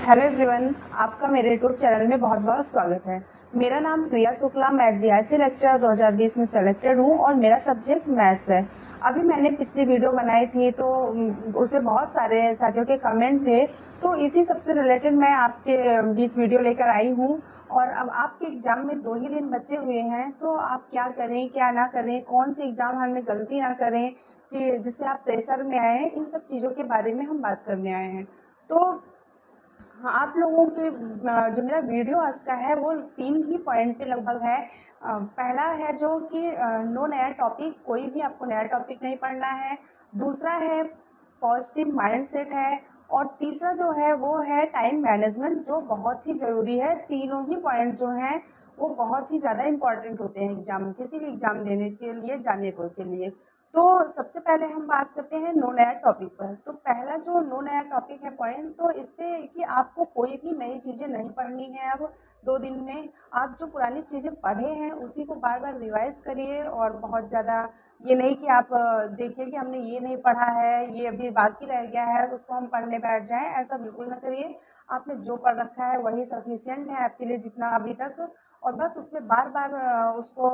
Hello everyone, आपका मेरे YouTube channel में बहुत बहुत स्वागत है। मेरा नाम प्रिया शुक्ला, मैं जीआईसी लेक्चरर 2020 में सेलेक्टेड हूँ और मेरा सब्जेक्ट मैथ्स है। अभी मैंने पिछली वीडियो बनाई थी तो उसमें बहुत सारे साथियों के कमेंट थे, तो इसी सब से रिलेटेड मैं आपके बीच वीडियो लेकर आई हूँ। और अब आपके एग्ज़ाम में 2 ही दिन बचे हुए हैं, तो आप क्या करें क्या ना करें, कौन सी एग्ज़ाम हॉल में गलती ना करें कि जिससे आप प्रेशर में आए, इन सब चीज़ों के बारे में हम बात करने आए हैं। तो हाँ, आप लोगों के जो मेरा वीडियो आज का है वो 3 ही पॉइंट पे लगभग है। पहला है जो कि नो नया टॉपिक, कोई भी आपको नया टॉपिक नहीं पढ़ना है। दूसरा है पॉजिटिव माइंडसेट है। और तीसरा जो है वो है टाइम मैनेजमेंट, जो बहुत ही ज़रूरी है। तीनों ही पॉइंट जो हैं वो बहुत ही ज़्यादा इम्पॉर्टेंट होते हैं एग्जाम, किसी भी एग्जाम देने के लिए, जाने के लिए। तो सबसे पहले हम बात करते हैं नो नया टॉपिक पर। तो पहला जो नो नया टॉपिक है पॉइंट, तो इस पे कि आपको कोई भी नई चीज़ें नहीं पढ़नी है। अब 2 दिन में आप जो पुरानी चीज़ें पढ़े हैं उसी को बार बार रिवाइज करिए। और बहुत ज़्यादा ये नहीं कि आप देखिए कि हमने ये नहीं पढ़ा है, ये अभी बाकी रह गया है, उसको हम पढ़ने बैठ जाएं, ऐसा बिल्कुल ना करिए। आपने जो पढ़ रखा है वही सफिशियंट है आपके लिए, जितना अभी तक। और बस उसमें बार बार उसको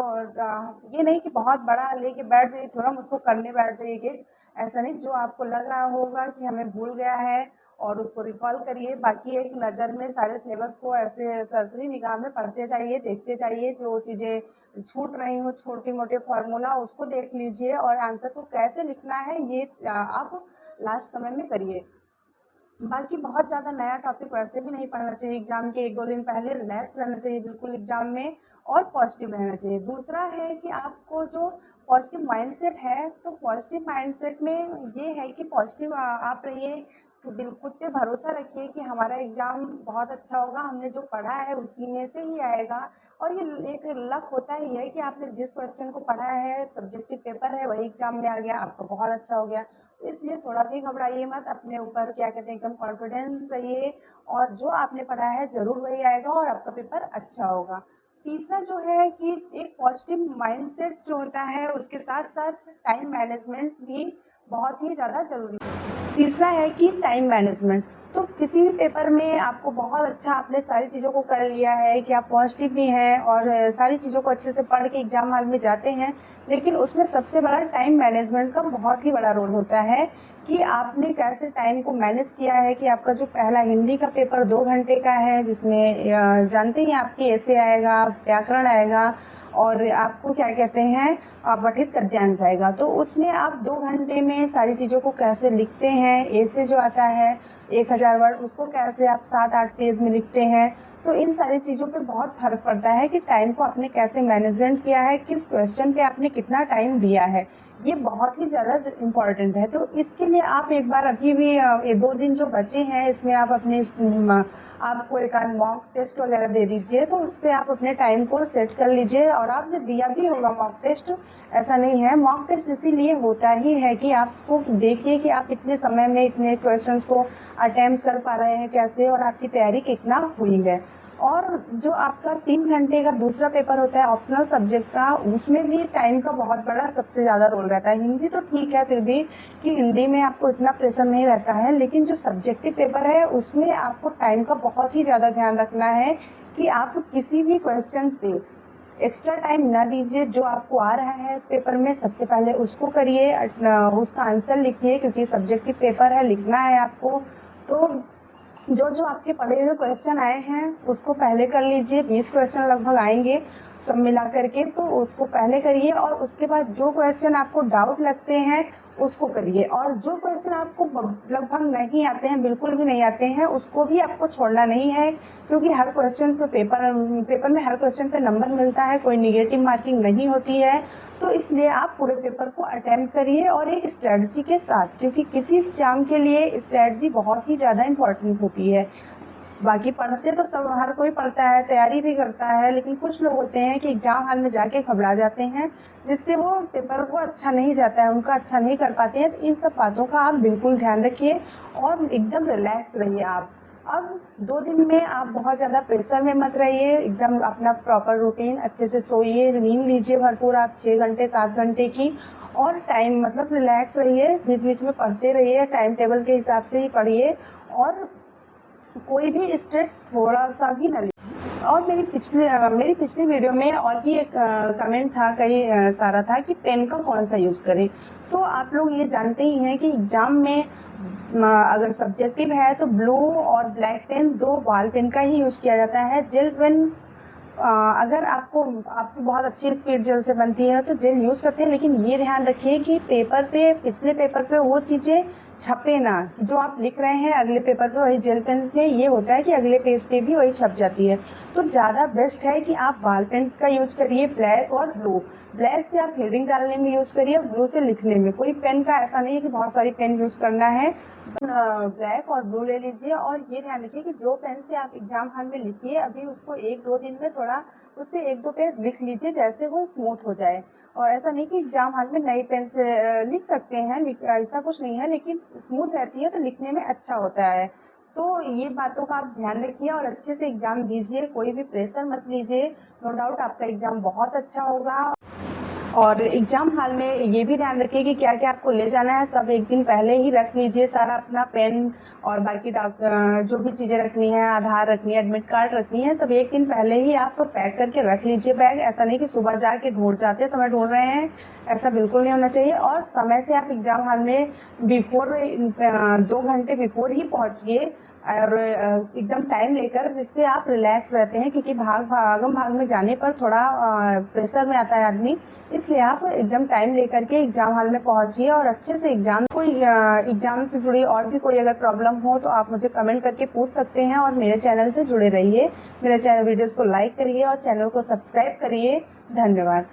ये नहीं कि बहुत बड़ा लेके बैठ जाइए, थ्योरम उसको करने बैठ जाइए कि ऐसा नहीं। जो आपको लग रहा होगा कि हमें भूल गया है और उसको रिकॉल करिए। बाकी एक नज़र में सारे सिलेबस को ऐसे सरसरी निगाह में पढ़ते जाइए, देखते जाइए। जो चीज़ें छूट रही हो, छोटे मोटे फार्मूला, उसको देख लीजिए। और आंसर को कैसे लिखना है ये आप लास्ट समय में करिए। बाकी बहुत ज़्यादा नया टॉपिक वैसे भी नहीं पढ़ना चाहिए। एग्जाम के 1-2 दिन पहले रिलैक्स रहना चाहिए बिल्कुल एग्जाम में, और पॉजिटिव रहना चाहिए। दूसरा है कि आपको जो पॉजिटिव माइंडसेट है, तो पॉजिटिव माइंडसेट में ये है कि पॉजिटिव आप रहिए। तो बिल्कुल पे भरोसा रखिए कि हमारा एग्ज़ाम बहुत अच्छा होगा, हमने जो पढ़ा है उसी में से ही आएगा। और ये एक लक होता ही है कि आपने जिस क्वेश्चन को पढ़ा है, सब्जेक्टिव पेपर है, वही एग्जाम में आ गया, आपका बहुत अच्छा हो गया। तो इसलिए थोड़ा भी घबराइए मत, अपने ऊपर क्या कहते हैं एकदम कॉन्फिडेंट रहिए। और जो आपने पढ़ा है ज़रूर वही आएगा और आपका पेपर अच्छा होगा। तीसरा जो है कि एक पॉजिटिव माइंडसेट जो होता है, उसके साथ साथ टाइम मैनेजमेंट भी बहुत ही ज़्यादा ज़रूरी है। तीसरा है कि टाइम मैनेजमेंट, तो किसी भी पेपर में आपको बहुत अच्छा, आपने सारी चीज़ों को कर लिया है कि आप पॉजिटिव भी हैं और सारी चीज़ों को अच्छे से पढ़ के एग्जाम हॉल में जाते हैं, लेकिन उसमें सबसे बड़ा टाइम मैनेजमेंट का बहुत ही बड़ा रोल होता है कि आपने कैसे टाइम को मैनेज किया है। कि आपका जो पहला हिंदी का पेपर 2 घंटे का है, जिसमें जानते ही आपके ऐसे आएगा, व्याकरण आएगा और आपको क्या कहते हैं पठित गद्यांश आएगा। तो उसमें आप 2 घंटे में सारी चीज़ों को कैसे लिखते हैं, ऐसे जो आता है 1000 वर्ड, उसको कैसे आप 7-8 पेज में लिखते हैं। तो इन सारी चीज़ों पे बहुत फर्क पड़ता है कि टाइम को आपने कैसे मैनेजमेंट किया है, किस क्वेश्चन पे आपने कितना टाइम दिया है। ये बहुत ही ज़्यादा इम्पॉर्टेंट है। तो इसके लिए आप एक बार अभी भी ये 2 दिन जो बचे हैं, इसमें आप अपने आपको एक आध मॉक टेस्ट वगैरह दे दीजिए, तो उससे आप अपने टाइम को सेट कर लीजिए। और आपने दिया भी होगा मॉक टेस्ट, ऐसा नहीं है। मॉक टेस्ट इसीलिए होता ही है कि आपको देखिए कि आप इतने समय में इतने क्वेश्चंस को अटेम्प्ट कर पा रहे हैं कैसे, और आपकी तैयारी कितना हुई है। और जो आपका 3 घंटे का दूसरा पेपर होता है ऑप्शनल सब्जेक्ट का, उसमें भी टाइम का बहुत बड़ा सबसे ज़्यादा रोल रहता है। हिंदी तो ठीक है फिर भी, कि हिंदी में आपको इतना प्रेशर नहीं रहता है, लेकिन जो सब्जेक्टिव पेपर है उसमें आपको टाइम का बहुत ही ज़्यादा ध्यान रखना है कि आप किसी भी क्वेश्चंस पे एक्स्ट्रा टाइम ना दीजिए। जो आपको आ रहा है पेपर में, सबसे पहले उसको करिए, उसका आंसर लिखिए, क्योंकि सब्जेक्टिव पेपर है, लिखना है आपको। तो जो जो आपके पढ़े हुए क्वेश्चन आए हैं उसको पहले कर लीजिए। 20 क्वेश्चन लगभग आएंगे सब मिला करके, तो उसको पहले करिए। और उसके बाद जो क्वेश्चन आपको डाउट लगते हैं उसको करिए। और जो क्वेश्चन आपको लगभग नहीं आते हैं, बिल्कुल भी नहीं आते हैं, उसको भी आपको छोड़ना नहीं है, क्योंकि हर क्वेश्चन पे पेपर में हर क्वेश्चन पे नंबर मिलता है, कोई निगेटिव मार्किंग नहीं होती है। तो इसलिए आप पूरे पेपर को अटेम्प्ट करिए और एक स्ट्रेटजी के साथ, क्योंकि किसी एग्जाम के लिए स्ट्रेटजी बहुत ही ज़्यादा इम्पोर्टेंट होती है। बाकी पढ़ते तो सब हर कोई पढ़ता है, तैयारी भी करता है, लेकिन कुछ लोग होते हैं कि एग्जाम हॉल में जाके घबरा जाते हैं, जिससे वो पेपर को अच्छा नहीं जाता है, उनका अच्छा नहीं कर पाते हैं। तो इन सब बातों का आप बिल्कुल ध्यान रखिए और एकदम रिलैक्स रहिए आप। अब 2 दिन में आप बहुत ज़्यादा प्रेशर में मत रहिए, एकदम अपना प्रॉपर रूटीन, अच्छे से सोइए, नींद लीजिए भरपूर आप 6 घंटे 7 घंटे की। और टाइम मतलब रिलैक्स रहिए, बीच बीच में पढ़ते रहिए, टाइम टेबल के हिसाब से ही पढ़िए। और कोई भी स्ट्रेस थोड़ा सा भी ना ले। और मेरी पिछली वीडियो में और भी एक कमेंट था, कई सारा था कि पेन का कौन सा यूज़ करें। तो आप लोग ये जानते ही हैं कि एग्ज़ाम में अगर सब्जेक्टिव है तो ब्लू और ब्लैक पेन, दो बॉल पेन का ही यूज़ किया जाता है। जेल पेन अगर आपकी बहुत अच्छी स्पीड जेल से बनती है तो जेल यूज़ करते हैं, लेकिन ये ध्यान रखिए कि पिछले पेपर पे वो चीज़ें छपे ना। जो आप लिख रहे हैं अगले पेपर पे वही जेल पेन पे ये होता है कि अगले पेज पे भी वही छप जाती है। तो ज़्यादा बेस्ट है कि आप बॉल पेन का यूज़ करिए, ब्लैक और ब्लू। ब्लैक से आप हेडिंग डालने में यूज़ करिए, ब्लू से लिखने में। कोई पेन का ऐसा नहीं है कि बहुत सारी पेन यूज़ करना है। ब्लैक और ब्लू ले लीजिए और ये ध्यान रखिए कि जो पेन से आप एग्ज़ाम हॉल में लिखिए अभी उसको 1-2 दिन में थोड़ा उससे 1-2 पेज लिख लीजिए, जैसे वो स्मूथ हो जाए। और ऐसा नहीं कि एग्ज़ाम हॉल में नई पेन से लिख सकते हैं, ऐसा कुछ नहीं है, लेकिन स्मूथ रहती है तो लिखने में अच्छा होता है। तो ये बातों का आप ध्यान रखिए और अच्छे से एग्ज़ाम दीजिए, कोई भी प्रेशर मत लीजिए। नो डाउट आपका एग्ज़ाम बहुत अच्छा होगा। और एग्ज़ाम हॉल में ये भी ध्यान रखिए कि क्या क्या आपको ले जाना है, सब एक दिन पहले ही रख लीजिए सारा अपना पेन और बाकी जो भी चीज़ें रखनी है, आधार रखनी है, एडमिट कार्ड रखनी है, सब एक दिन पहले ही आप पैक करके रख लीजिए बैग। ऐसा नहीं कि सुबह जाके जाते समय ढूंढ रहे हैं, ऐसा बिल्कुल नहीं होना चाहिए। और समय से आप एग्ज़ाम हॉल में 2 घंटे बिफोर ही पहुँचिए और एकदम टाइम लेकर, जिससे आप रिलैक्स रहते हैं, क्योंकि भागम भाग में जाने पर थोड़ा प्रेशर में आता है आदमी। इसलिए आप एकदम टाइम लेकर के एग्ज़ाम हॉल में पहुंचिए और अच्छे से एग्ज़ाम से जुड़ी और भी कोई अगर प्रॉब्लम हो तो आप मुझे कमेंट करके पूछ सकते हैं। और मेरे चैनल से जुड़े रहिए, मेरे वीडियोज़ को लाइक करिए और चैनल को सब्सक्राइब करिए। धन्यवाद।